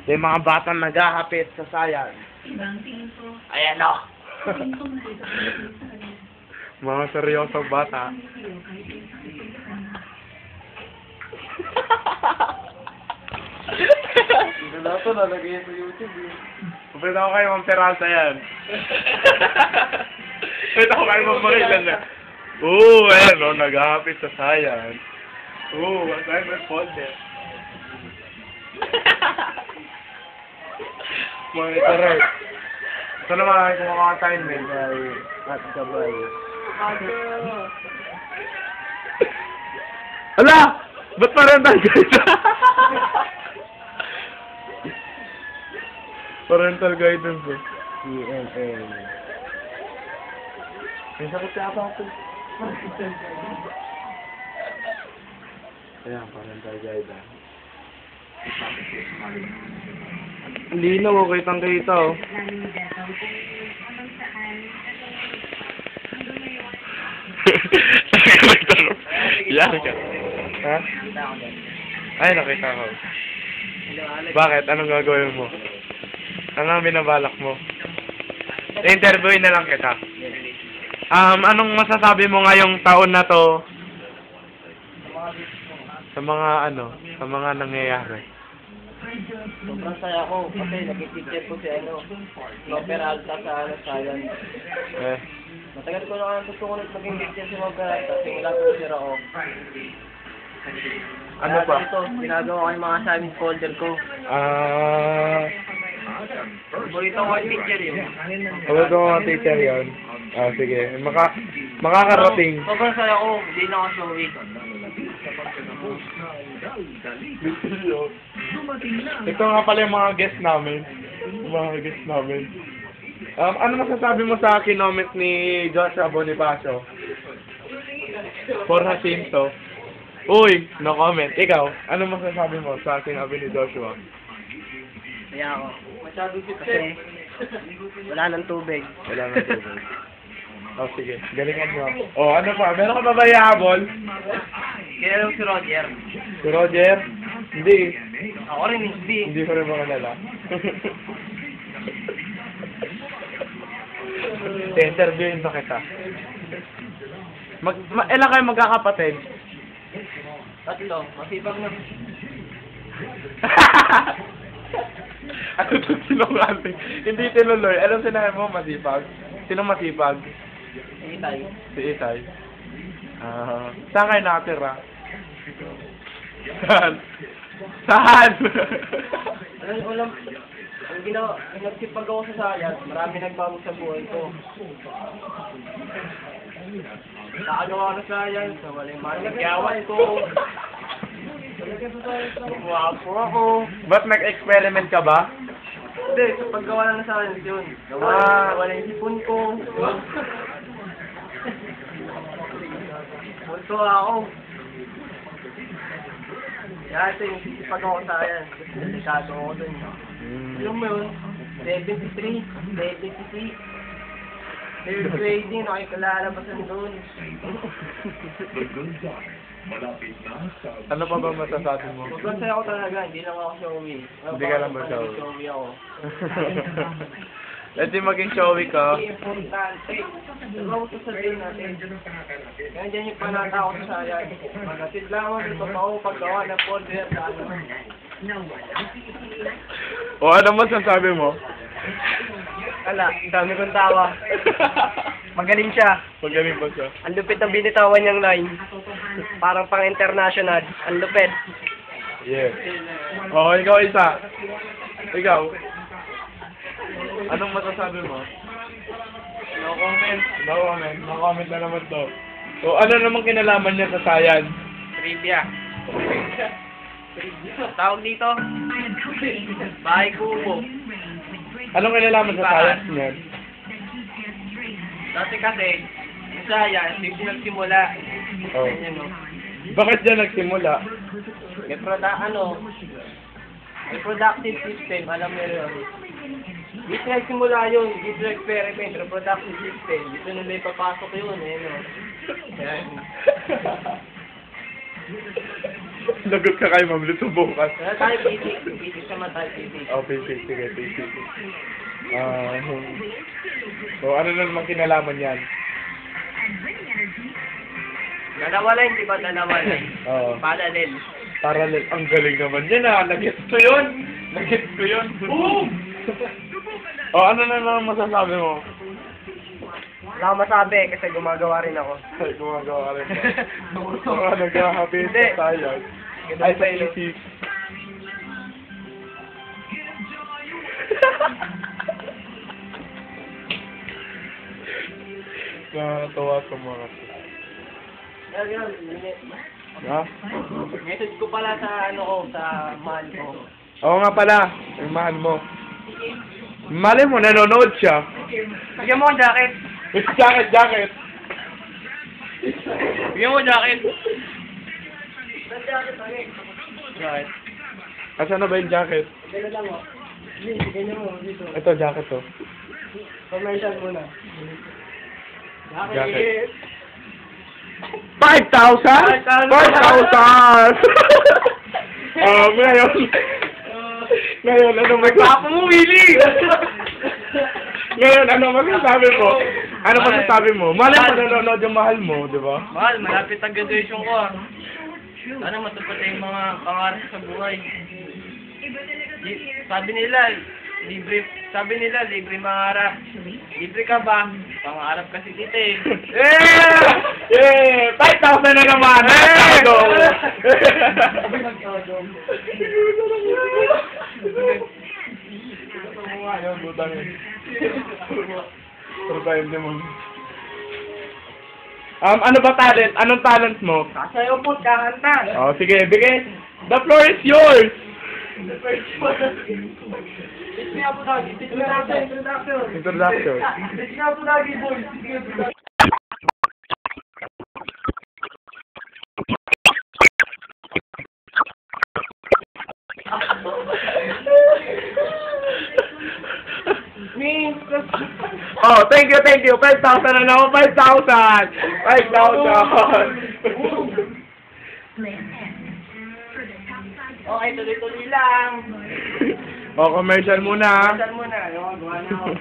Yung mga batang naghahapit sa science. Ayan o. Mga seryosong bata. Ito na ito, nalagay sa YouTube eh. Pwede ako kayo Ma'am Peralta yan. Pwede ako kayo Ma'am Marilan na. Ayan o, naghahapit sa science. Assignment folder. Monitor right. Ito naman kung mga assignment ay at gabay. Ala! Ba't parental guidance? Parental guidance eh. PNA. May sakit ka pa ako. Ayan, parental guidance. Linaw, okay tang kita oh. Yan ka. Ha? Ay, nakita ko. Bakit? Anong gagawin mo? Ano ang binabalak mo? Interviewin na lang kita. Anong masasabi mo ngayong taon na to? Sa mga nangyayari. Sobrang saya ko kasi nag-teacher ko si Ma'am Peralta sa science. Matagal ko na gusto ko maging teacher si Ma'am Peralta. Simula ko siya ako. Ano pa? Ito, ginagawa ko yung mga assignment folder ko. Paborito ko yung teacher yun. Paborito ko ang teacher yun. Sige. Makakarating. Sobrang saya ko. Hindi na ako showy. Ito nga pala yung mga guest namin. Ano masasabi mo sa kinoment ni Joshua Bonifacio? For Jacinto. Uy, no comment. Ikaw, ano masasabi mo sa sinabi ni Joshua? Kaya ako. Masyadong kasi wala nang tubig. Sige. Galingan mo. Ano pa? Meron ka ba bayabol? Kaya lang si Roger. Si Roger? Hindi. Ako rin hindi. Hindi ko rin makalala. Interviewin ba kita? Ilan kayo magkakapatid? Tatlo. Masipag na. Ano ito sinungaling? Hindi tinuloy. Anong sinabi mo masipag? Sino masipag? Itay. Si Itay. Saan kayo nakatira? Saan? Ang ginawa, nagsipag ako sa science, marami nagbago sa buhay ko. Nakagawa ko sa science, wala yung mga nagyawan ko. Guwapo ako. Ba't nag-experiment ka ba? Hindi, sa paggawa lang ng science yun. Wala yung sipon ko. Punto ako. Dati yung sisipag ako sa science. Delikado ako dun. Alam mo yun, 73, 76. Third grading, nakikalalabasan doon. Ano pa ba masasabi mo? Sobrang saya ko talaga, hindi lang ako showy. Hindi ka lang ba showy? Showy ako. Let's maging showy ka. Hindi importante. Diba ko sasabihin natin? Kaya dyan yung panata ko sa sayang. Magatid lamang ito pa ako paggawa ng folder sa ano. Ano masasabi mo? Ala, dami kong tawa. Magaling siya. Magaling pa siya. Ang lupit ang binitawan niyang line. Parang pang-international. Ang lupit. Yeah. Ikaw isa. Ikaw. Anong masasabi mo? No comment. No comment. No comment na naman to. Ano namang kinalaman niya sa science? Trivia. Tawag dito. Bahay kubo. Anong kinalaman sa science niyan? Dati kasi, yung science, yung nagsimula. Ganyan, no? Bakit dyan nagsimula? Reproductive system, alam mo yun. Dito nagsimula yun, dito experiment, reproductive system. Dito nila ipapasok yun, no? Yan. Lagot ka kay ma'am, luto bukas. Tayo basic. Basic naman tayo basic. Oh, basic. Sige, basic. So, ano na naman kinalaman yan? Dalawa lang, di ba? Dalawa lang. Oo. Parallel. Parallel. Ang galing naman yan ah. Nag-gets ko yun. Nag-gets ko yun. Boom! Oh, ano na naman masasabi mo? Wala akong masabi kasi gumagawa rin ako. Ay, gumagawa ka rin ba? Nag-habit tayo. Ay, sa isip. Nakakatawa sa mga to. Ha? Message ko pala sa ano ko, sa mahal ko. Oo nga pala, yung mahal mo. Mali mo, nanonood siya. Bigyan mo ang jacket. Jacket. Bigyan mo jacket. Jacket. Asan na ba yung jacket? Bigyan lang mo. Bigyan mo dito. Ito, jacket to. Commercial muna. Jacket. 5,000? 5,000! Ngayon, ano Papa mo, Willie! Ngayon, ano masasabi mo? Ano masasabi mo? Malay mo nanonood yung mahal mo, di ba? Mahal, malapit ang graduation ko ah. Sana matupad yung mga pangarap sa buhay. Sabi nila, libre mangarap. Libre ka ba? Pangarap kasi dito eh. Yeah! 5,000 na naman! Ano ba talent? Anong talent mo? Kasayo po, kakanta. Oh, sige, bigay. The floor is yours! Introduction. Oh, thank you. 5,000 na naman, 5,000! 5,000! Okay, tuloy-tuloy lang. Oh, commercial muna. Saan muna? Gawa na ako.